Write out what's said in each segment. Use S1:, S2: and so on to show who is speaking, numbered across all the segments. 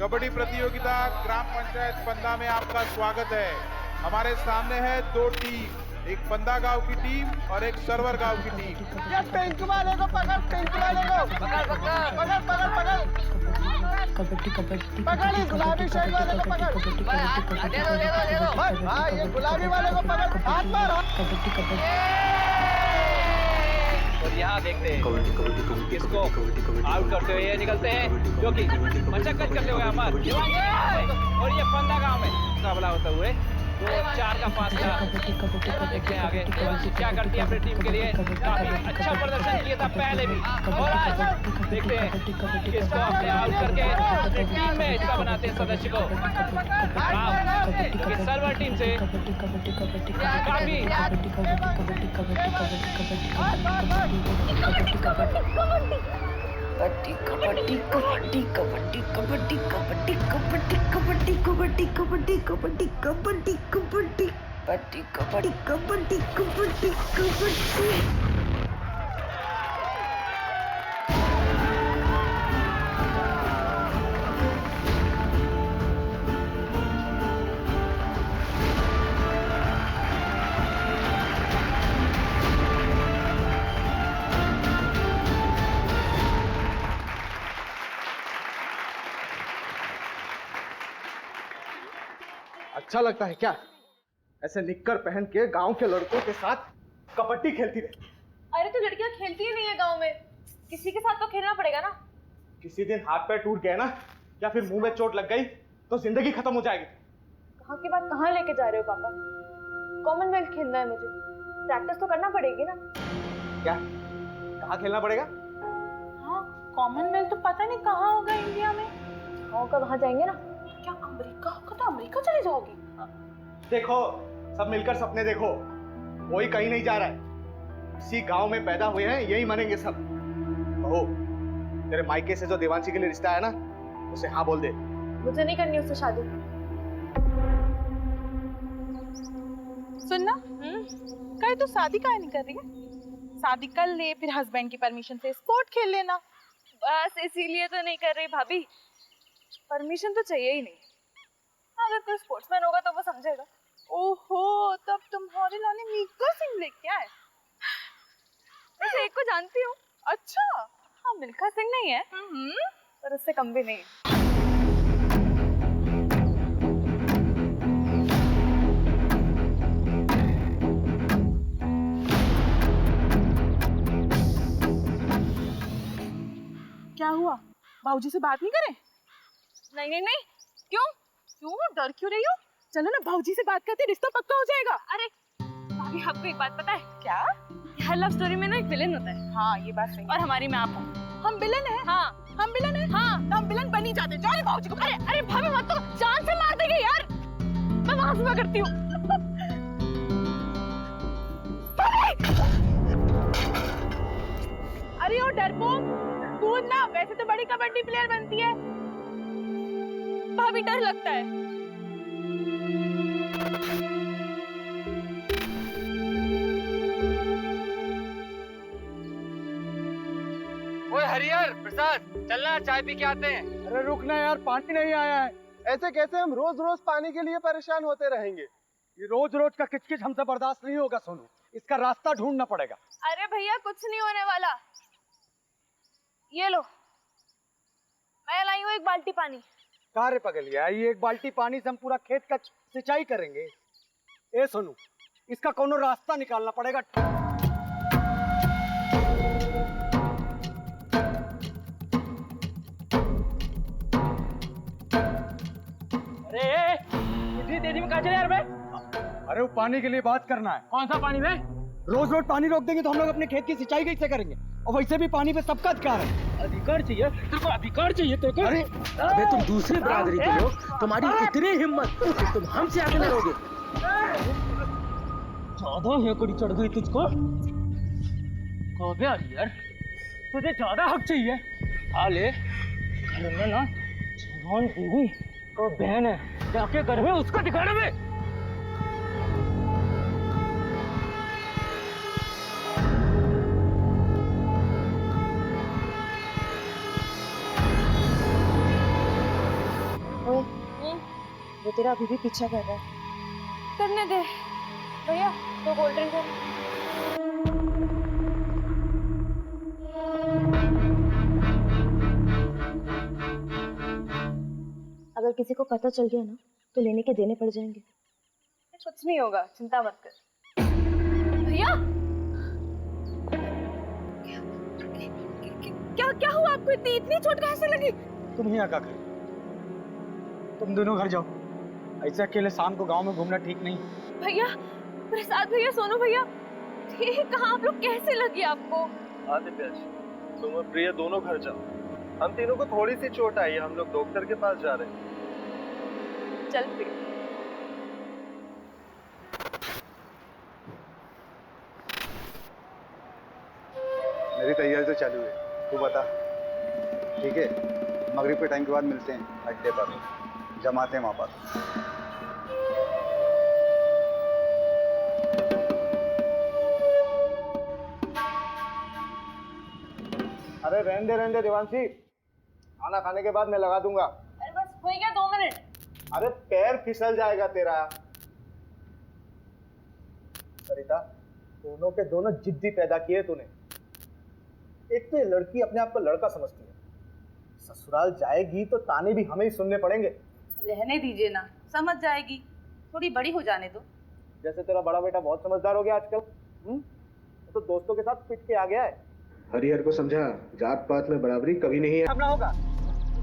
S1: कबड्डी प्रतियोगिता ग्राम पंचायत पंदा में आपका स्वागत है। हमारे सामने है दो टीम, एक पंदा गांव की टीम और एक सरवर गांव की टीम।
S2: ये पिंक वाले को पकड़, पिंक वाले को पकड़ पकड़ पकड़ पकड़ पकड़
S3: कबड्डी कबड्डी
S2: पकड़, इस गुलाबी शर्ट वाले को पकड़।
S3: दे दो
S2: भाई ये गुलाबी वाले को पकड़, हाथ मार।
S3: कबड्डी कबड्डी
S4: और यहाँ देखते हैं किसको आउट करते हुए ये निकलते हैं, जो कि मशक्कत करते हुए अमर और ये पंदा गांव में मुकाबला होते हुए 2-4 का फासला। देखते हैं आगे देवांशी क्या करती है अपनी टीम के लिए। काफी अच्छा प्रदर्शन किया था पहले भी, और आज देखते हैं किसको अपने आउट करके अपनी टीम में हिस्सा बनाते हैं सदस्य को। क्योंकि सर्वर टीम से काफी
S3: कबड्डी कबड्डी कबड्डी कबड्डी कबड्डी कबड्डी कबड्डी कबड्डी कबड्डी कबड्डी कबड्डी कबड्डी कबड्डी कबड्डी कबड्डी कबड्डी कबड्डी।
S2: अच्छा लगता है क्या ऐसे निक्कर पहन के गांव के लड़कों के साथ कबड्डी खेलती रहे?
S5: अरे तो लड़कियां खेलती ही नहीं है गांव में, किसी के साथ तो खेलना पड़ेगा ना।
S2: किसी दिन हाथ पैर टूट गए ना या फिर मुंह में चोट लग गई तो जिंदगी खत्म हो जाएगी।
S5: कहाँ की बात कहाँ लेके जा रहे हो पापा? कॉमनवेल्थ खेलना है मुझे, प्रैक्टिस तो करना पड़ेगी ना।
S2: क्या कहाँ खेलना पड़ेगा?
S6: हाँ, कॉमनवेल्थ तो पता नहीं कहाँ होगा इंडिया में।
S5: होगा वहाँ जाएंगे ना।
S6: क्या अमेरिका होगा? तो अमेरिका चले जाओगी?
S2: देखो सब मिलकर सपने देखो, कोई कहीं नहीं जा रहा है, इसी गांव में पैदा हुए हैं, यही मरेंगे सब। बहू, तेरे मायके से जो देवांशी के लिए रिश्ता है ना, उसे हाँ बोल दे।
S5: मुझे नहीं करनी उससे शादी।
S6: सुनना, कहीं तो शादी काहे नहीं कर रही है? शादी कर ले, फिर हस्बैंड की परमिशन से स्पोर्ट खेल लेना।
S5: बस इसीलिए तो नहीं कर रही भाभी, परमिशन तो चाहिए ही नहीं। अगर कोई स्पोर्ट्समैन होगा तो वो समझेगा।
S6: ओहो, तब तुम्हारे लाने मिल्खा सिंह लेके आए।
S5: वैसे एक को जानती हूँ।
S6: अच्छा,
S5: हाँ, मिल्खा सिंह नहीं है पर उससे कम भी नहीं है।
S6: क्या हुआ? बाबूजी से बात नहीं करें?
S5: नहीं नहीं नहीं, क्यों?
S6: क्यों डर क्यों रही हो? चलो ना, बाबूजी से बात करते रिश्ता पक्का हो जाएगा।
S5: अरे भाभी, आपको एक बात पता है
S6: क्या?
S5: हर लव स्टोरी में ना एक विलेन होता है।
S6: हाँ, ये बात सही है।
S5: और हमारी में आप हो।
S6: हम विलन हैं?
S5: हाँ,
S6: हम विलन हैं?
S5: हाँ,
S6: तो हम विलन बन ही जाते। जाओ बाबूजी को।
S5: अरे अरे भाभी मत तो, जान से मार देंगे यार। मैं वहां से करती हूँ।
S6: अरे ओ डरपोक, कूद ना, वैसे तो बड़ी कबड्डी प्लेयर बनती है।
S5: भाभी डर लगता है।
S4: ओए हरिहर प्रसाद, चलना चाय पी के आते हैं।
S2: अरे रुकना यार, पानी नहीं आया है। ऐसे कैसे हम रोज रोज पानी के लिए परेशान होते रहेंगे? ये रोज रोज का किचकिच हमसे बर्दाश्त नहीं होगा सोनू, इसका रास्ता ढूंढना पड़ेगा।
S5: अरे भैया, कुछ नहीं होने वाला। ये लो, मैं लाई हूँ एक बाल्टी पानी।
S2: कारे पगलिया, ये एक बाल्टी पानी से हम पूरा खेत का सिंचाई करेंगे? ए सोनू, इसका कोनो रास्ता निकालना पड़ेगा।
S4: अरे इतनी तेजी में कहाँ चले यार बे?
S2: अरे वो पानी के लिए बात करना है।
S4: कौन सा पानी बे?
S2: रोज रोज पानी रोक देंगे तो हम लोग अपने खेत की सिंचाई कैसे करेंगे? और वैसे भी पानी पे सबका अधिकार है।
S4: अधिकार चाहिए तेरे को? अधिकार चाहिए तेरे को?
S2: अरे
S7: अबे तुम दूसरी बरादरी के लोग, तुम्हारी इतनी हिम्मत कि तुम हमसे आगे लड़ोगे?
S4: ज्यादा हेकड़ी चढ़ गई तुझको? कबे यार, तुझे ज्यादा हक चाहिए। आ ले, घर में ना जवान बीवी और बहन है, जाके घर में उसको दिखाना में।
S3: वो तेरा अभी भी पीछा कर रहा है।
S5: करने दे भैया, तो कोल्ड ड्रिंक है।
S3: अगर किसी को पता चल गया ना तो लेने के देने पड़ जाएंगे।
S5: कुछ नहीं होगा, चिंता मत कर। भैया क्या क्या हुआ आपको? इतनी चोट कहाँ से लगी?
S8: तुम यहाँ क्या कर? तुम दोनों घर जाओ। ऐसे अकेले शाम को गांव में घूमना ठीक नहीं।
S5: भैया, प्रसाद भैया, सोनू भैया, ये कहाँ आप लोग कैसे लगी आपको?
S9: आदित्य, तुम और प्रिया दोनों घर जाओ। हम तीनों को थोड़ी सी चोट आई है, हम लोग डॉक्टर के पास जा रहे हैं।
S5: चल फिर।
S2: मेरी तैयारी तो चालू है, तू बता। ठीक है, मगरिब के टाइम के बाद मिलते हैं अड्डे पर, जमाते हैं वहाँ पर। अरे रहने दे देवांशी, खाना खाने के बाद मैं लगा दूंगा।
S5: अरे बस हो गया 2 मिनट।
S2: अरे पैर फिसल जाएगा तेरा। सरिता, दोनों के दोनों जिद्दी पैदा किए तूने। एक तो ये लड़की अपने आप को लड़का समझती है, ससुराल जाएगी तो ताने भी हमें ही सुनने पड़ेंगे।
S6: रहने दीजिए ना, समझ जाएगी, थोड़ी बड़ी हो जाने दो।
S2: जैसे तेरा बड़ा बेटा बहुत समझदार हो गया आजकल। तो दोस्तों के साथ पिट के आ गया है।
S10: हरिहर को समझा, जात पात में बराबरी कभी नहीं है।
S8: अपना होगा,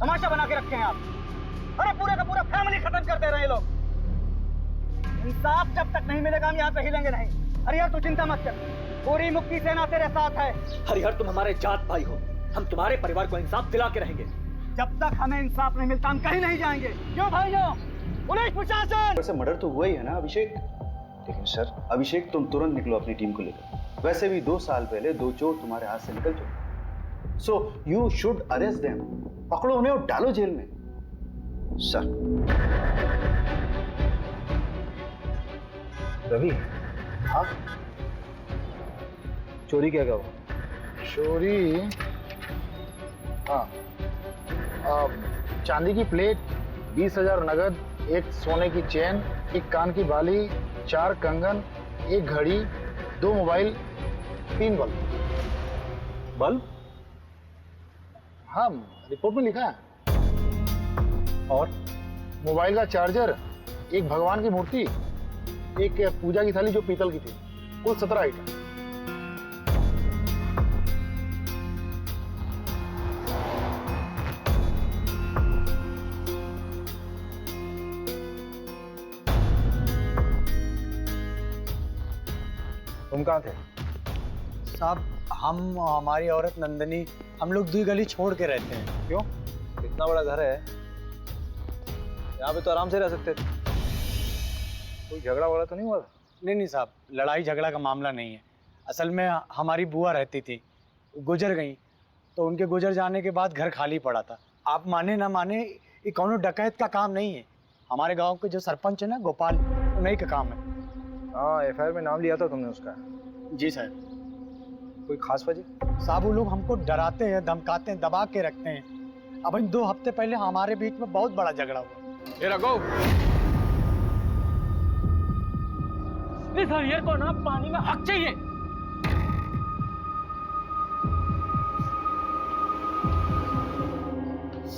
S8: तमाशा बना के रखे हैं आप। अरे पूरे का पूरा फैमिली खत्म कर दे रहे हैं लोग। इंसाफ जब तक नहीं मिलेगा हम यहाँ पे हिलेंगे नहीं। हरिहर तू चिंता मत कर, पूरी मुक्ति सेना तेरे साथ है।
S7: हरिहर तुम हमारे जात भाई हो, हम तुम्हारे परिवार को इंसाफ दिला के रहेंगे।
S8: जब तक हमें इंसाफ नहीं मिलता हम कहीं नहीं जाएंगे। क्यों भाइयों? पुलिस प्रशासन।
S2: वैसे मर्डर तो हुआ ही है ना अभिषेक। लेकिन सर, अभिषेक तुम तुरंत निकलो अपनी टीम को लेकर। वैसे भी 2 साल पहले 2 चोर तुम्हारे हाथ से निकल चुके। So you should arrest them. पकड़ो उन्हें और डालो जेल में। सर। रवि, हाँ, चोरी क्या हुआ?
S10: चोरी, हाँ, चांदी की प्लेट, 20,000 नगद, एक सोने की चेन, एक कान की बाली, 4 कंगन, एक घड़ी, 2 मोबाइल, 3 बल्ब।
S2: बल्ब?
S10: हाँ, रिपोर्ट में लिखा है।
S2: और
S10: मोबाइल का चार्जर, एक भगवान की मूर्ति, एक पूजा की थाली जो पीतल की थी, कुल 17 आइटम।
S2: तुम कहाँ थे?
S8: साहब, हम हमारी औरत नंदनी, हम लोग 2 गली छोड़ के रहते हैं।
S2: क्यों? इतना बड़ा घर है, यहाँ पे तो आराम से रह सकते थे। कोई झगड़ा वगड़ा तो नहीं हुआ?
S8: नहीं साहब, लड़ाई झगड़ा का मामला नहीं है। असल में हमारी बुआ रहती थी, गुजर गई, तो उनके गुजर जाने के बाद घर खाली पड़ा था। आप माने ना माने, ये कौनो डकैत का काम नहीं है। हमारे गांव के जो सरपंच है ना, गोपाल, उन्हीं का काम है।
S2: हाँ, एफआईआर में नाम लिया था तुमने उसका।
S8: जी सर।
S2: कोई खास वजह?
S8: साहब, वो लोग हमको डराते हैं, धमकाते हैं, दबा के रखते हैं। अब इन 2 हफ्ते पहले हमारे बीच में बहुत बड़ा झगड़ा हुआ।
S4: ये रखो।
S7: इस हरिहर को ना पानी में हक चाहिए।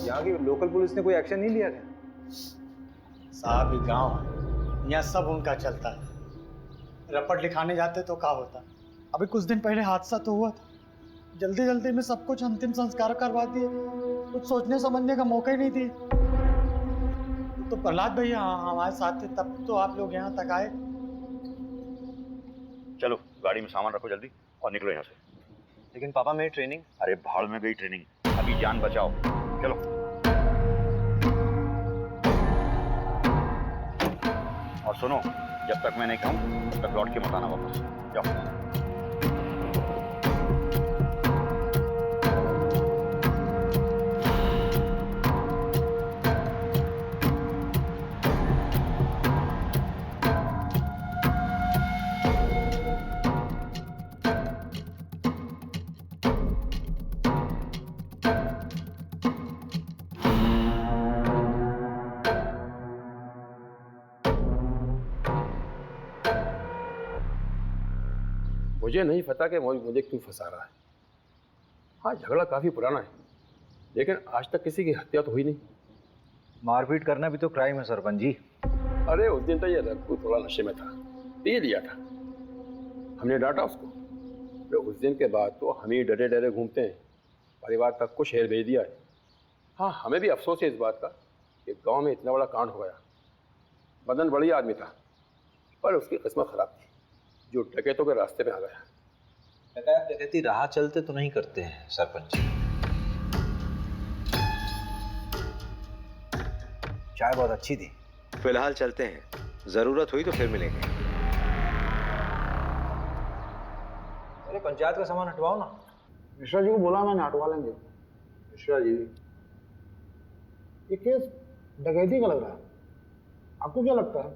S2: यहाँ की लोकल पुलिस ने कोई एक्शन नहीं लिया क्या?
S8: साहब, ये गाँव है, यहाँ सब उनका चलता है। रपट लिखाने जाते तो क्या होता। अभी कुछ दिन पहले हादसा तो हुआ था, जल्दी जल्दी में सब कुछ अंतिम संस्कार करवा दिए, कुछ सोचने समझने का मौका ही नहीं दिए। तो प्रहलाद भैया हमारे साथ थे, तब तो आप लोग यहाँ तक आए।
S11: चलो गाड़ी में सामान रखो जल्दी और निकलो यहाँ से।
S2: लेकिन पापा, मेरी ट्रेनिंग?
S11: अरे भाड़ में गई ट्रेनिंग, अभी जान बचाओ। चलो। और सुनो, जब तक मैं नहीं कहूँ तब तक लौट के मत आना वापस। जाओ।
S12: मुझे नहीं पता कि मुझे क्यों फंसा रहा है। हाँ, झगड़ा काफ़ी पुराना है, लेकिन आज तक किसी की हत्या तो हुई नहीं।
S13: मारपीट करना भी तो क्राइम है सरपंच जी।
S12: अरे उस दिन तो ये रघु थोड़ा नशे में था, पी लिया था, हमने डांटा उसको। तो उस दिन के बाद तो हम ही डरे डरे घूमते हैं, परिवार तक को शहर भेज दिया है। हाँ, हमें भी अफसोस है इस बात का कि गांव में इतना बड़ा कांड हो गया। मदन बढ़िया आदमी था, पर उसकी किस्मत खराब थी, जो डकैतों के रास्ते में आ गया।
S13: डकैती राह चलते तो नहीं करते हैं सरपंच जी। चाय बहुत अच्छी थी।
S14: फिलहाल चलते हैं, जरूरत हुई तो फिर मिलेंगे।
S13: अरे पंचायत का सामान हटवाओ ना।
S10: मिश्रा जी को बोला मैंने, हटवा लेंगे।
S13: मिश्रा जी,
S10: ये केस डकैती का लग रहा है, आपको क्या लगता है?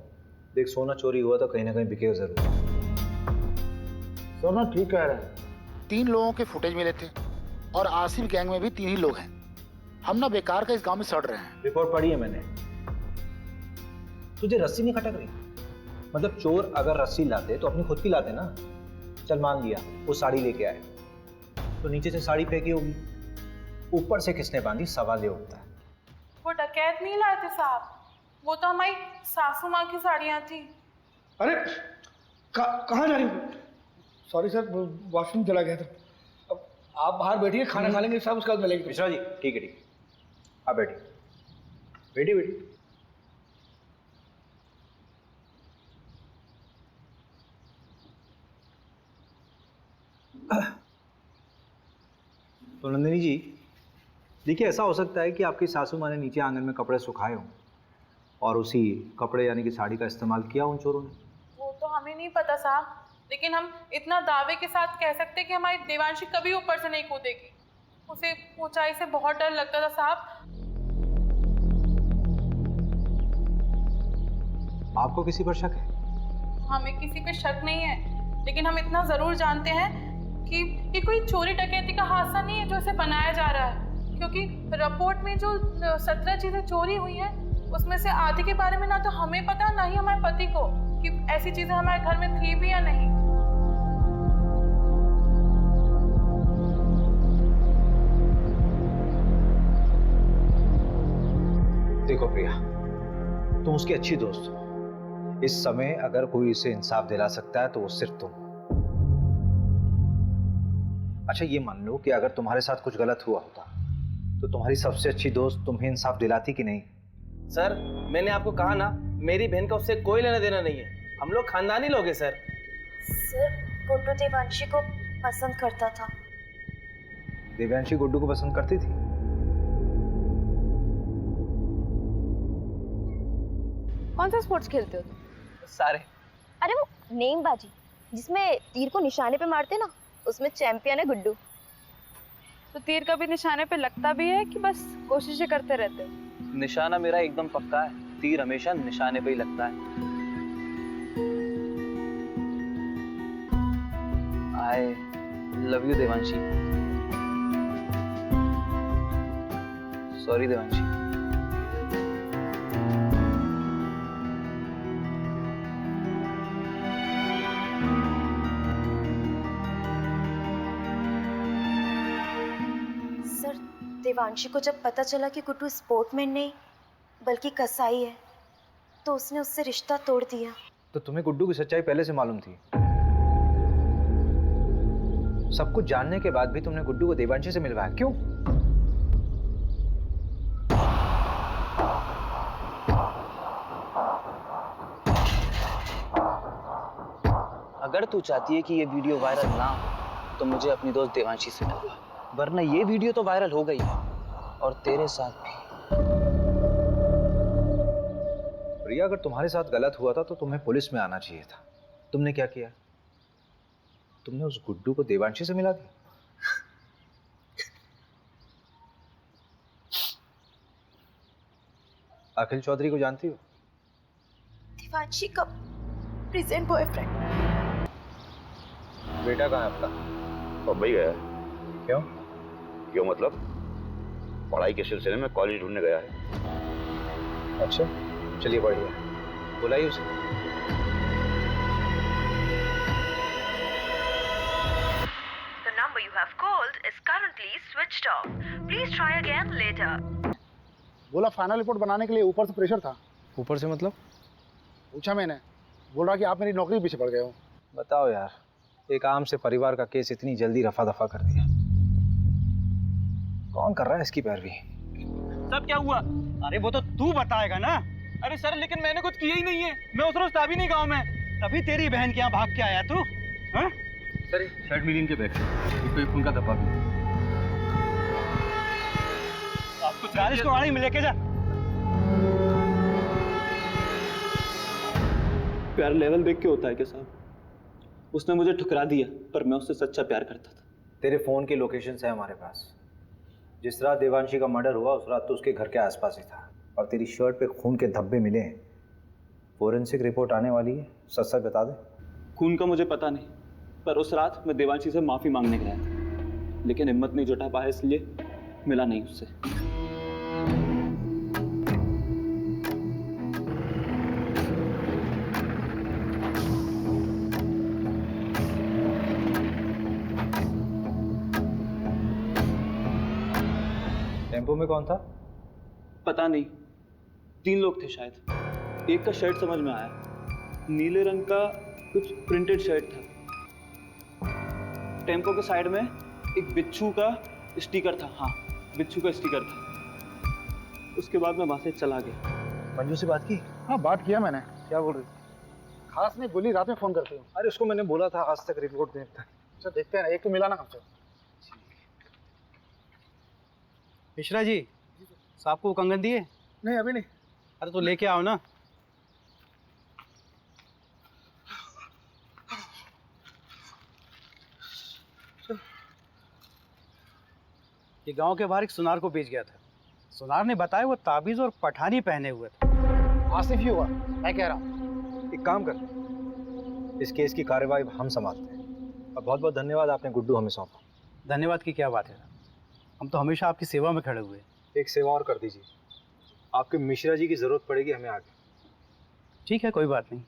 S13: देख, सोना चोरी हुआ तो कहीं ना कहीं बिकेगा जरूर।
S10: सोना ठीक कह रहे हैं। 3 लोगों के फुटेज मिले थे और आसिफ गैंग में भी 3 ही लोग हैं। हम ना बेकार का इस गांव में सड़ रहे हैं।
S13: रिपोर्ट पढ़ी है मैंने। तुझे रस्सी नहीं खटक रही? मतलब चोर अगर रस्सी लाते तो अपनी खुद की लाते ना। चल मान लिया वो साड़ी लेके आए, तो नीचे से साड़ी फेंकी होगी, ऊपर से किसने बांधी, सवाल ये उठता है।
S6: वो डकैत नहीं लाए थे साहब, वो तो हमारी सासू माँ की साड़ियाँ थी।
S15: अरे कहाँ जा रही हो? सॉरी सर, वॉशरूम चला गया था। अब आप बाहर बैठिए, खाना खा लेंगे सब, उसके बाद मिलेंगे।
S13: मिश्रा जी, ठीक है ठीक है, आप बैठिए बैठिए बैठिए। तो नंदिनी जी, देखिए ऐसा हो सकता है कि आपकी सासू माँ ने नीचे आंगन में कपड़े सुखाए हों और उसी कपड़े यानी कि साड़ी का इस्तेमाल किया उन चोरों ने।
S6: वो तो हमें नहीं पता साहब, लेकिन हम इतना दावे के साथ कह सकते हैं कि हमारी देवांशी कभी ऊपर से नहीं कूदेगी। उसे ऊंचाई से बहुत डर लगता था साहब।
S13: आपको किसी पर शक है?
S6: हमें किसी पे शक नहीं है, लेकिन हम इतना जरूर जानते हैं कि ये कोई चोरी डकैती का हादसा नहीं है जो इसे बनाया जा रहा है, क्योंकि रिपोर्ट में जो 17 चीजें चोरी हुई हैं उसमें से आधे के बारे में ना तो हमें पता ना ही हमारे पति को कि ऐसी चीजें हमारे घर में थी भी या नहीं।
S13: देखो प्रिया, तुम उसकी अच्छी दोस्त हो। इस समय अगर कोई इसे इंसाफ दिला सकता है तो वो सिर्फ तुम। अच्छा ये मान लो कि अगर तुम्हारे साथ कुछ गलत हुआ होता तो तुम्हारी सबसे अच्छी दोस्त तुम्हें इंसाफ दिलाती कि नहीं?
S16: सर, मैंने आपको कहा ना, मेरी बहन का उससे कोई लेना देना नहीं है। हम लोग खानदानी लोग हैं सर।
S3: सर, गुड्डू देवांशी को पसंद करता था।
S13: देवांशी गुड्डू को पसंद करती थी?
S3: कौन सा स्पोर्ट्स खेलते हो तुम?
S16: सारे।
S3: अरे वो नेमबाजी जिसमें तीर को निशाने पे मारते ना, उसमें चैंपियन है गुड्डू।
S5: तो तीर कभी निशाने पे लगता भी है कि बस कोशिशें करते रहते हो?
S16: निशाना मेरा एकदम पक्का है, तीर हमेशा निशाने पे ही लगता है। I love you Devanshi. Sorry Devanshi.
S3: Devanshi को जब पता चला कि गुड्डू स्पोर्टमैन नहीं बल्कि कसाई है तो उसने उससे रिश्ता तोड़ दिया।
S13: तो तुम्हें गुड्डू की सच्चाई पहले से मालूम थी? सब कुछ जानने के बाद भी तुमने गुड्डू को देवांशी से मिलवाया, क्यों?
S16: अगर तू चाहती है कि ये वीडियो वायरल ना हो तो मुझे अपनी दोस्त देवांशी से मिलवा, वरना ये वीडियो तो वायरल हो गई है और तेरे साथ भी।
S13: प्रिया, अगर तुम्हारे साथ गलत हुआ था तो तुम्हें पुलिस में आना चाहिए था। तुमने क्या किया? तुमने उस गुड्डू को देवांशी से मिला दिया। अखिल चौधरी को जानती हो?
S3: देवांशी का प्रेजेंट बॉयफ्रेंड।
S13: बेटा कहाँ है आपका?
S11: मुंबई गया है।
S13: क्यों?
S11: क्यों मतलब पढ़ाई के सिलसिले में कॉलेज ढूंढने गया है।
S13: अच्छा, चलिए बढ़िया, बुलाइए उसे।
S17: have called is currently switched off. Please try again later.
S10: बोला फाइनल रिपोर्ट बनाने के लिए ऊपर से प्रेशर था।
S13: ऊपर से मतलब?
S10: पूछा मैंने, बोल रहा कि आप मेरी नौकरी पीछे पड़ गए हो।
S13: बताओ यार, एक आम से परिवार का केस इतनी जल्दी रफा दफा कर दिया। कौन कर रहा है इसकी पैरवी?
S18: सब क्या हुआ? अरे वो तो तू बताएगा ना। अरे सर लेकिन मैंने कुछ किया ही नहीं है, मैं उस रोज था भी नहीं गाँव में। तभी तेरी बहन के यहाँ भाग के आया तू। हाँ?
S13: सर शर्ट मिली इनके बैग से, इसको एक खून का धब्बा भी।
S18: आप कुछ गाड़ी को गाड़ी में लेके जा।
S16: प्यार लेवल देख के होता है क्या साहब? उसने मुझे ठुकरा दिया, पर मैं उससे सच्चा प्यार करता था।
S13: तेरे फोन की लोकेशन है हमारे पास। जिस रात देवांशी का मर्डर हुआ उस रात तो उसके घर के आसपास ही था, और तेरी शर्ट पे खून के धब्बे मिले हैं। फोरेंसिक रिपोर्ट आने वाली है, सच सच बता दे।
S16: खून का मुझे पता नहीं, पर उस रात मैं देवांशी से माफी मांगने गया था, लेकिन हिम्मत नहीं जुटा पाया, इसलिए मिला नहीं उससे।
S13: टेम्पो में कौन था?
S16: पता नहीं, 3 लोग थे शायद। एक का शर्ट समझ में आया, नीले रंग का कुछ प्रिंटेड शर्ट था। टेम्पो के साइड में एक बिच्छू का स्टिकर था। हाँ, बिच्छू का स्टिकर था। उसके बाद मैं वहां से चला गया।
S13: मंजू से बात की?
S10: हाँ बात किया मैंने। क्या बोल रही? खास नहीं बोली, रात में फोन करती हूँ।
S13: अरे उसको मैंने बोला था आज तक रिपोर्ट देखता है।
S10: अच्छा देखते हैं, एक तो मिला ना हमसे।
S18: मिश्रा जी, साहब को कंगन दिए?
S10: नहीं अभी नहीं।
S18: अरे तो लेके आओ ना। ये गांव के बाहर एक सुनार को बेच गया था। सुनार ने बताया वो ताबीज और पठानी पहने हुए थे।
S10: आसिफ ही हुआ, मैं कह रहा हूँ।
S13: एक काम कर, इस केस की कार्यवाही हम संभालते हैं। और बहुत बहुत धन्यवाद, आपने गुड्डू हमें सौंपा।
S18: धन्यवाद की क्या बात है, हम तो हमेशा आपकी सेवा में खड़े हुए।
S13: एक सेवा और कर दीजिए, आपके मिश्रा जी की जरूरत पड़ेगी हमें आगे।
S18: ठीक है, कोई बात नहीं।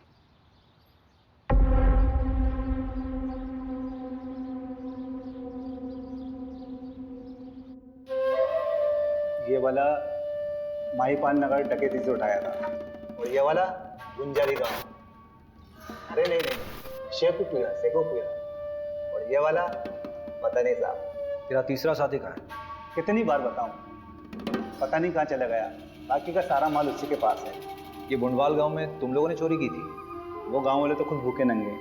S13: ये वाला माहीपाल नगर डकैती से उठाया था, और ये वाला गुंजारी गांव। अरे नहीं नहीं, शेखुपुरा। और ये वाला पता नहीं साहब। तेरा तीसरा साथी कहाँ है?
S19: कितनी बार बताऊं, पता नहीं कहाँ चला गया। बाकी का सारा माल उसी के पास है।
S13: ये बुंडवाल गांव में तुम लोगों ने चोरी की थी?
S19: वो गांव वाले तो खुद भूखे नंगे,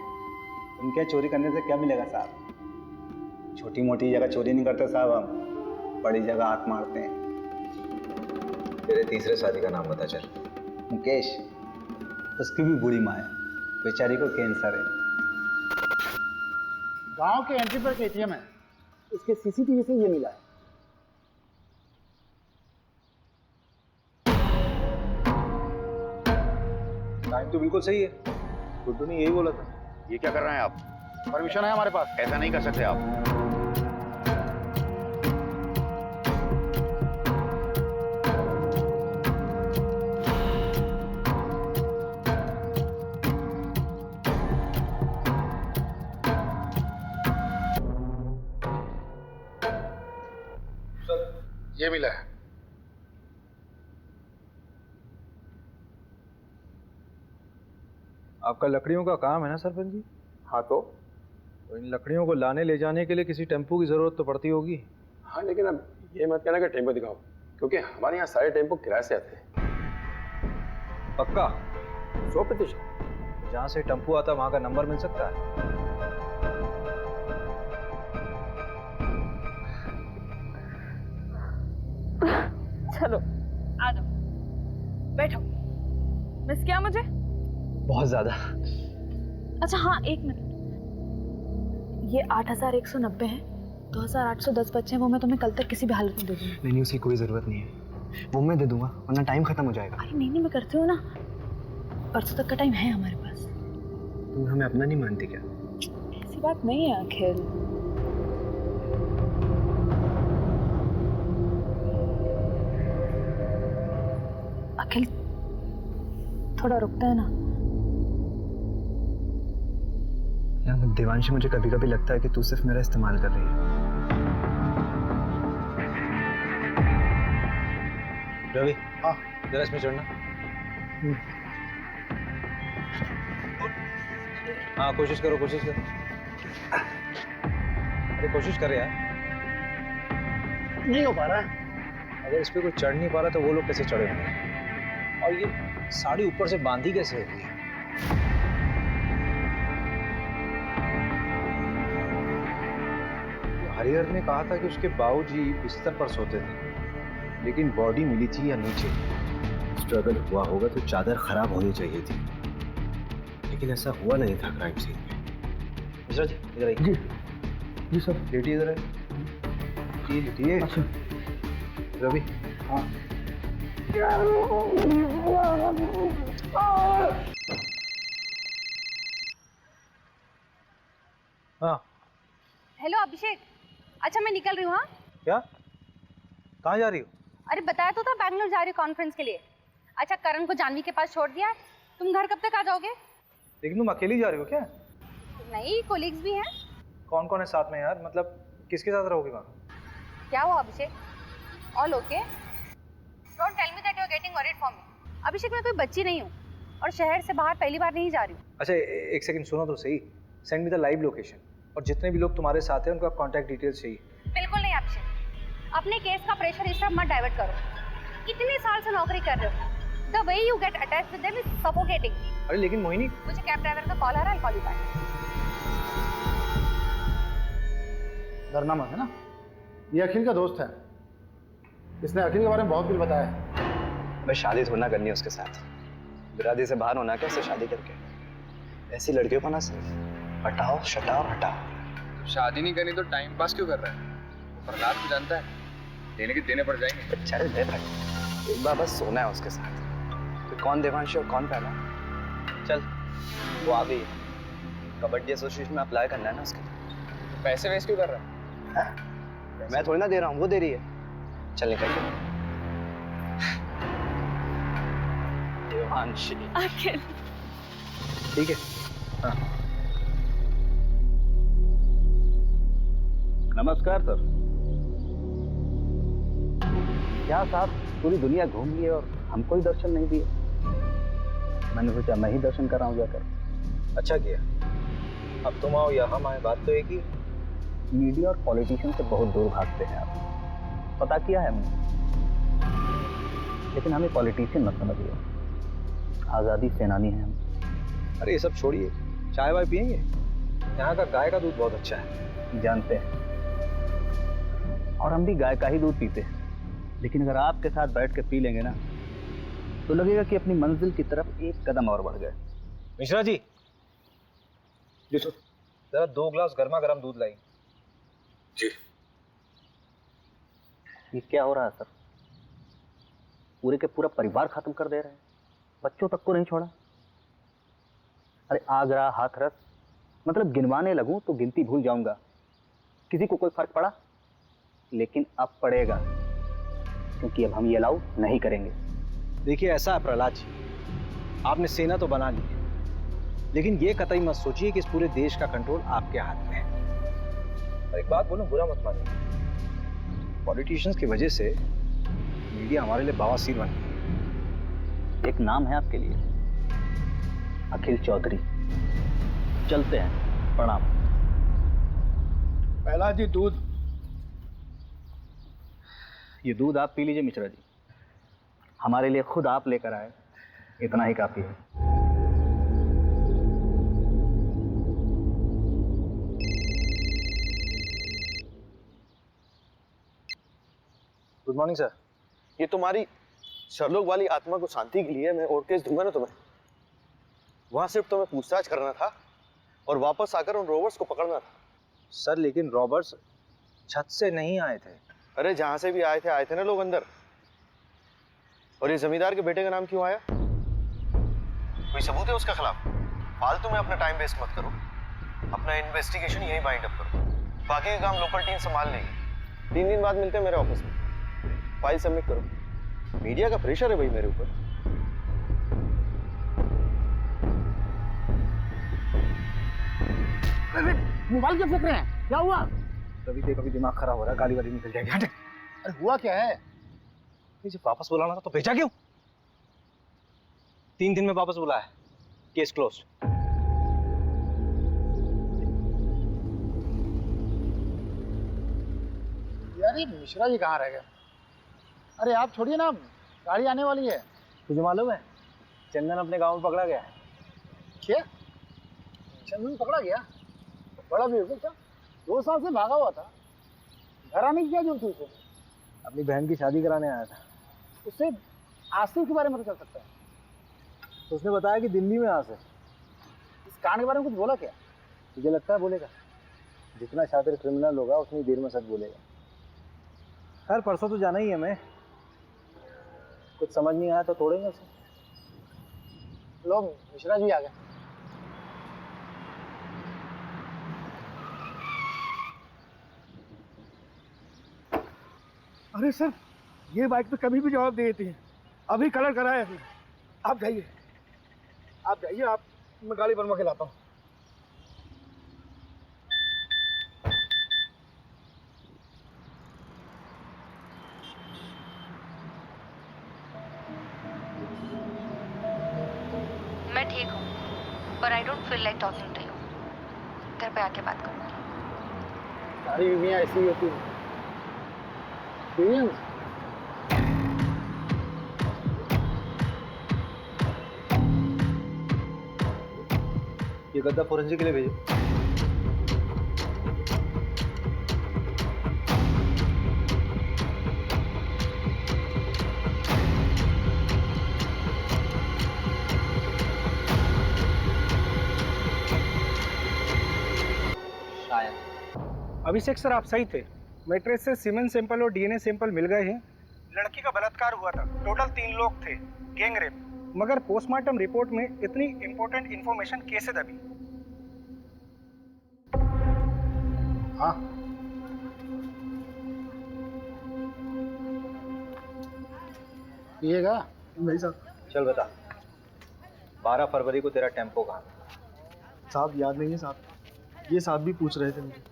S19: उनके चोरी करने से क्या मिलेगा साहब? छोटी मोटी जगह चोरी नहीं करते साहब, हम बड़ी जगह हाथ मारते हैं।
S13: तेरे तीसरे साथी का नाम बता चल।
S19: मुकेश, उसकी भी बुरी माँ है, बेचारी को कैंसर है।
S10: गांव के एंट्री पर एटीएम है,
S19: उसके सीसीटीवी से ये मिला है।
S13: टाइम तो बिल्कुल सही है, गुड्डू ने यही बोला था।
S11: ये क्या कर रहे हैं आप?
S10: परमिशन है हमारे पास।
S11: ऐसा नहीं कर सकते आप।
S10: ये मिला है।
S13: आपका लकड़ियों का काम है ना सरपंच जी?
S12: हाँ तो
S13: इन लकड़ियों को लाने ले जाने के लिए किसी टेम्पो की जरूरत तो पड़ती होगी।
S12: हाँ, लेकिन अब ये मत कहना कि टेम्पो दिखाओ, क्योंकि हमारे यहाँ सारे टेम्पो किराए से आते हैं।
S13: पक्का?
S12: 100%।
S13: जहाँ से टेम्पो आता वहाँ का नंबर मिल सकता है?
S5: चलो आ जाओ, बैठो। मिस किया मुझे?
S13: बहुत ज्यादा।
S5: अच्छा हाँ, 1 मिनट। ये 8190 है, 2810 बच्चे हैं, वो मैं तुम्हें कल तक किसी भी हालत में दे दूंगी।
S19: नहीं, उसकी कोई जरूरत नहीं है, वो मैं दे दूंगा, वरना टाइम खत्म हो जाएगा।
S5: अरे नहीं, मैं करती हूँ ना, परसों तक का टाइम है हमारे पास।
S19: तुम हमें अपना नहीं मानती क्या?
S5: ऐसी बात नहीं है अखिल। अखिल थोड़ा रुकता है ना।
S19: यार देवांशी, मुझे कभी कभी लगता है कि तू सिर्फ मेरा इस्तेमाल कर रही है।
S13: रवि, हाँ जरा इसमें चढ़ना। हाँ कोशिश करो, कोशिश करो। अरे कोशिश कर यार।
S10: नहीं हो पा रहा है।
S13: अगर इस पे कोई चढ़ नहीं पा रहा तो वो लोग कैसे चढ़े होंगे? और ये साड़ी ऊपर से बांधी कैसे होगी? हरिहर ने कहा था कि उसके बाबूजी बिस्तर पर सोते थे, लेकिन बॉडी मिली थी या नीचे। स्ट्रगल हुआ होगा तो चादर खराब होनी चाहिए थी, लेकिन ऐसा हुआ नहीं था क्राइम सीन में। मिश्रा जी इधर आइए।
S15: जी सर।
S13: लेटिए इधर है। ये लेटिए।
S15: अच्छा।
S13: रवि।
S15: हाँ।
S13: हाँ।
S20: हेलो अभिषेक, अच्छा मैं निकल रही हूँ। हाँ
S13: क्या? कहाँ जा रही हो?
S20: अरे बताया तो था बैंगलोर जा रही हूँ कॉन्फ्रेंस के लिए। अच्छा करण को जानवी के पास छोड़ दिया है, तुम घर कब तक आ जाओगे?
S13: लेकिन तुम अकेली जा रही हो क्या?
S20: नहीं, कोलीग्स भी हैं।
S13: कौन कौन है साथ में यार? मतलब किसके साथ रहोगे वहाँ?
S20: क्या हुआ Abhishek? All okay? Don't tell me that you are getting worried for me. Abhishek मैं कोई बच्ची नहीं हूँ और शहर से बाहर पहली बार नहीं जा रही हूँ।
S13: अच्छा एक सेकंड सुनो तो सही। Send me the live location और जितने भी लोग तुम्हारे साथ हैं उनका कॉन्टैक्ट डिटेल्स चाहिए।
S20: बिल्कुल नहीं अभिषेक, अपने केस का प्रेशर इस तरफ मत डाइवर्ट करो। इतने साल से नौकरी कर रहे हो, the way you get attached with them is suffocating.
S13: अरे लेकिन मोहिनी,
S20: मुझे कैब ड्राइवर का कॉल आ रहा है, कॉल यू बैक।
S10: डरना मत है ना, ये अखिल का दोस्त है, इसने अखिल के बारे में बहुत कुछ बताया है।
S16: मैं शादी थोड़ा करनी है उसके साथ, बिरादरी से बाहर होना क्या उससे शादी करके? ऐसी लड़कियों को ना सिर्फ हटाओ शटाओ हटाओ।
S12: शादी नहीं करनी तो टाइम पास क्यों कर रहा है? प्रहलाद को जानता है, देने पड़ जाएंगे।
S16: चल दे भाई, एक बार बस सोना है उसके साथ। तो कौन देवांशी और कौन पहला? चल वो आ गई, कबड्डी एसोसिएशन में अप्लाई करना है ना उसके।
S12: तो पैसे वेस्ट क्यों कर रहा है?
S16: मैं थोड़ी ना दे रहा हूँ, वो दे रही है। चल निकल। देवांशी
S13: ठीक है। हाँ।
S11: नमस्कार सर। क्या साहब पूरी दुनिया घूम लिए और हमको ही दर्शन नहीं दिए? मैंने सोचा मैं ही दर्शन कर रहा हूँ जाकर।
S13: अच्छा किया, अब तुम आओ या हम आए, बात तो एक ही।
S11: मीडिया और पॉलिटिशियन से बहुत दूर भागते हैं आप, पता किया है हमने। लेकिन हमें पॉलिटिशियन मत समझिए, आज़ादी सेनानी हैं हम।
S13: अरे ये सब छोड़िए, चाय वाय पियेंगे? यहाँ का गाय का दूध बहुत अच्छा है।
S11: जानते हैं, और हम भी गाय का ही दूध पीते हैं। लेकिन अगर आपके साथ बैठ के पी लेंगे ना तो लगेगा कि अपनी मंजिल की तरफ एक कदम और बढ़ गए।
S13: मिश्रा जी, जरा 2 ग्लास गर्मा गर्म दूध लाई।
S11: जी। ये क्या हो रहा है सर? पूरे के पूरा परिवार खत्म कर दे रहे हैं, बच्चों तक को नहीं छोड़ा। अरे आगरा हाथरस, मतलब गिनवाने लगूं तो गिनती भूल जाऊंगा। किसी को कोई फर्क पड़ा? लेकिन अब पड़ेगा, क्योंकि अब हम ये अलाउ नहीं करेंगे।
S13: देखिए ऐसा है प्रहलाद जी, आपने सेना तो बना ली है, लेकिन ये कतई मत सोचिए कि इस पूरे देश का कंट्रोल आपके हाथ में है। और एक बात बोलूं, बुरा मत मानिए, पॉलिटिशियंस की वजह से मीडिया हमारे लिए बवासीर बन गई।
S11: एक नाम है आपके लिए, अखिल चौधरी। चलते हैं, प्रणाम।
S15: पहला जी दूध।
S11: ये दूध आप पी लीजिए मिश्रा जी, हमारे लिए खुद आप लेकर आए, इतना ही काफी है।
S13: Good morning sir.
S9: ये तुम्हारी शर्लोक वाली आत्मा को शांति के लिए मैं और केस दूंगा ना तुम्हें। वहां सिर्फ तुम्हें पूछताछ करना था और वापस आकर उन रोबर्ट्स को पकड़ना था।
S13: सर लेकिन रॉबर्ट्स छत से नहीं आए थे।
S9: अरे जहां से भी आए थे ना लोग अंदर। और ये जमींदार के बेटे का नाम क्यों आया? कोई सबूत है उसके खिलाफ? फालतू में अपना टाइम वेस्ट मत करो, अपना इन्वेस्टिगेशन यही बाइंड अप करो। बाकी का काम लोकल टीम संभाल लेगी। 3 दिन बाद मिलते हैं मेरे ऑफिस में, फाइल सबमिट करो। मीडिया का प्रेशर है भाई मेरे ऊपर।
S10: मोबाइल क्यों फेंक रहे हैं? क्या हुआ?
S13: कभी देख, कभी दिमाग खराब हो रहा है, गाली वाली निकल जाएगी।
S10: अरे हुआ क्या है?
S13: जब वापस बुलाना था तो भेजा क्यों? 3 दिन में वापस बुलाया, केस क्लोज।
S10: यार ये मिश्रा जी कहाँ रह गए? अरे आप छोड़िए ना, गाड़ी आने वाली है।
S13: तुझे मालूम है चंदन अपने गांव में पकड़ा गया है।
S10: क्या? चंदन पकड़ा गया? बड़ा भी हो क्या? 2 साल से भागा हुआ था, घर आने की क्या जरूरत थी उसे?
S13: अपनी बहन की शादी कराने आया था।
S10: उससे आसिफ के बारे में तो चल सकता है।
S13: तो उसने बताया कि दिल्ली में आसिफ।
S10: इस कांड के बारे में कुछ बोला क्या?
S13: तुझे लगता है बोलेगा? जितना शातिर क्रिमिनल होगा उतनी देर में सच बोलेगा। खैर परसों तो जाना ही है हमें, कुछ समझ नहीं आया तो तोड़ेंगे उसे।
S10: लो मिश्रा जी आ गए।
S15: अरे सर, ये बाइक तो कभी भी जवाब दे देती है। अभी कलर कराया है। आप जाइए, आप मैं गाड़ी बनवा के लाता हूँ।
S17: मैं ठीक हूँ, पर I don't feel like talking to you. घर पे आके बात करूँगी।
S10: सारी बीवियाँ ऐसी ही होती हैं।
S13: ये गद्दा फोरेंसिक के लिए भेजो।
S18: अभिषेक सर, आप सही थे। मैट्रिक्स से सीमेंट सैंपल और डीएनए सैंपल मिल गए हैं। लड़की का बलात्कार हुआ था, टोटल 3 लोग थे, गैंग रेप। मगर पोस्टमार्टम रिपोर्ट में इतनी इंपॉर्टेंट इंफॉर्मेशन कैसे दबी?
S10: हाँ, पिएगा?
S15: नहीं साहब।
S13: चल बता, 12 फरवरी को तेरा टेम्पो कहाँ?
S2: साहब याद नहीं है साहब, ये साहब भी पूछ रहे थे मुझे।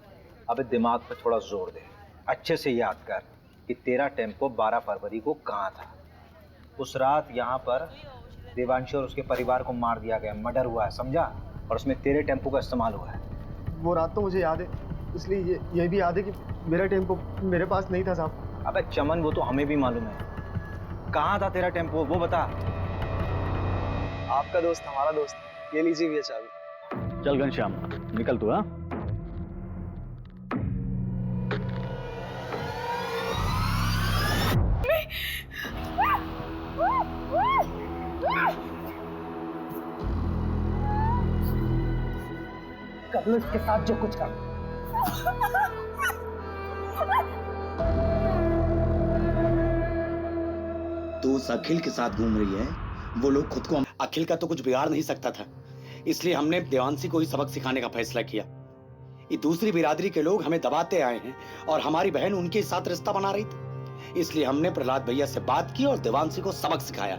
S13: अबे दिमाग पे थोड़ा जोर दे, अच्छे से याद कर कि तेरा टेम्पो 12 फरवरी को कहाँ था। उस रात यहाँ पर देवांशी और उसके परिवार को मार दिया गया, मर्डर हुआ है, समझा? और उसमें तेरे टेम्पो का इस्तेमाल हुआ है।
S2: वो रात तो मुझे याद है, इसलिए ये भी याद है कि मेरा टेम्पो मेरे पास नहीं था साहब।
S13: अबे चमन, वो तो हमें भी मालूम है। कहाँ था तेरा टेम्पो, वो बता।
S2: आपका दोस्त हमारा दोस्त, ये लीजिए भैया चाबी।
S11: चल घनश्याम, निकल तू। हाँ,
S15: कर लो इसके साथ जो कुछ कर।
S21: तू उस अखिल के साथ घूम रही है। वो लोग खुद को, अखिल का तो कुछ बिगाड़ नहीं सकता था, इसलिए हमने देवांशी को ही सबक सिखाने का फैसला किया। ये दूसरी बिरादरी के लोग हमें दबाते आए हैं और हमारी बहन उनके साथ रिश्ता बना रही थी, इसलिए हमने प्रहलाद भैया से बात की और देवांशी को सबक सिखाया।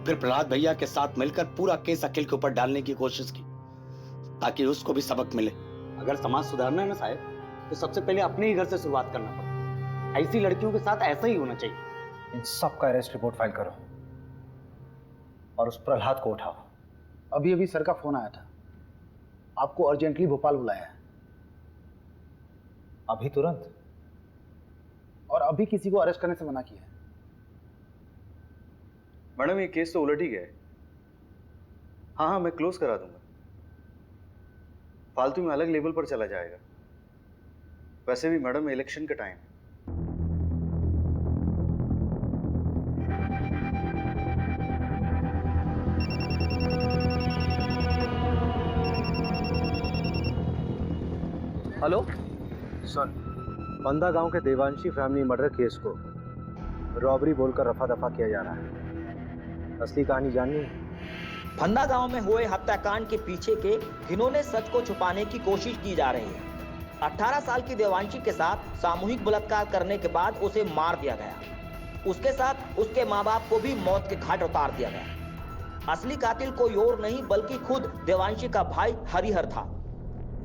S21: फिर प्रहलाद भैया के साथ मिलकर पूरा केस अखिल के ऊपर डालने की कोशिश की ताकि उसको भी सबक मिले। अगर समाज सुधारना है ना साहब, तो सबसे पहले अपने ही घर से शुरुआत करना पड़ता। ऐसी लड़कियों के साथ ऐसा ही होना चाहिए।
S13: इन सब का अरेस्ट रिपोर्ट फाइल करो और उस प्रहलाद को उठाओ।
S10: अभी अभी सर का फोन आया था, आपको अर्जेंटली भोपाल बुलाया है।
S13: अभी तुरंत?
S10: और अभी किसी को अरेस्ट करने से मना किया है।
S9: मैडम ये केस तो उलट ही गया है। हाँ, मैं क्लोज करा दूंगा। फालतू में अलग लेवल पर चला जाएगा। वैसे भी मैडम इलेक्शन का टाइम।
S13: हेलो सर, बंदा गांव के देवांशी फैमिली मर्डर केस को रॉबरी बोलकर रफा दफा किया जा रहा है। असली कहानी जाननी है?
S22: फंदा गांव में हुए हत्याकांड के पीछे के घिनौने सच को छुपाने की कोशिश की जा रही है। 18 साल की देवांशी के साथ सामूहिक बलात्कार करने के बाद उसे मार दिया गया। उसके साथ उसके माँ बाप को भी मौत के घाट उतार दिया गया। असली कातिल कोई और नहीं बल्कि खुद देवांशी का भाई हरिहर था।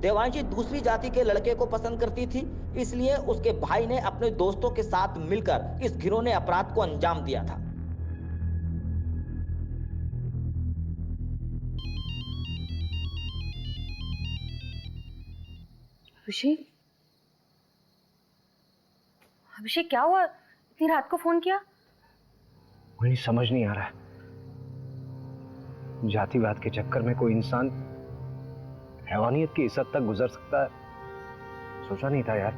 S22: देवांशी दूसरी जाति के लड़के को पसंद करती थी, इसलिए उसके भाई ने अपने दोस्तों के साथ मिलकर इस घिनौने अपराध को अंजाम दिया था।
S20: अभिषेक, अभिषेक क्या हुआ? इतनी रात को फोन किया?
S13: मुझे समझ नहीं आ रहा है, जातिवाद के चक्कर में कोई इंसान हैवानियत की इस हद तक गुजर सकता है, सोचा नहीं था यार।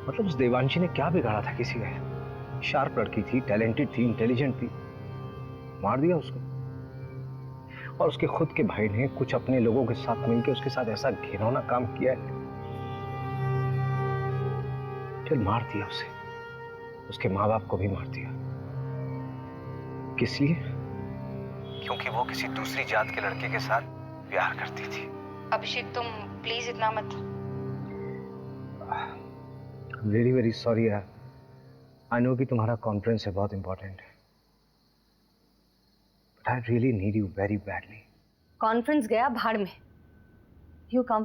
S13: मतलब उस देवांशी ने क्या बिगाड़ा था किसी का? शार्प लड़की थी, टैलेंटेड थी, इंटेलिजेंट थी, मार दिया उसको। और उसके खुद के भाई ने कुछ अपने लोगों के साथ मिलकर उसके साथ ऐसा घिनौना काम किया है, फिर मार दिया उसे, उसके माँ बाप को भी मार दिया। किस लिए? क्योंकि वो किसी दूसरी जात के लड़के के साथ प्यार करती थी।
S17: अभिषेक तुम प्लीज इतना मत।
S13: वेरी वेरी सॉरी यार, आई नो कि तुम्हारा कॉन्फ्रेंस है, बहुत इंपॉर्टेंट है, but I really need you very badly.
S20: Conference गया भाड़ में। You come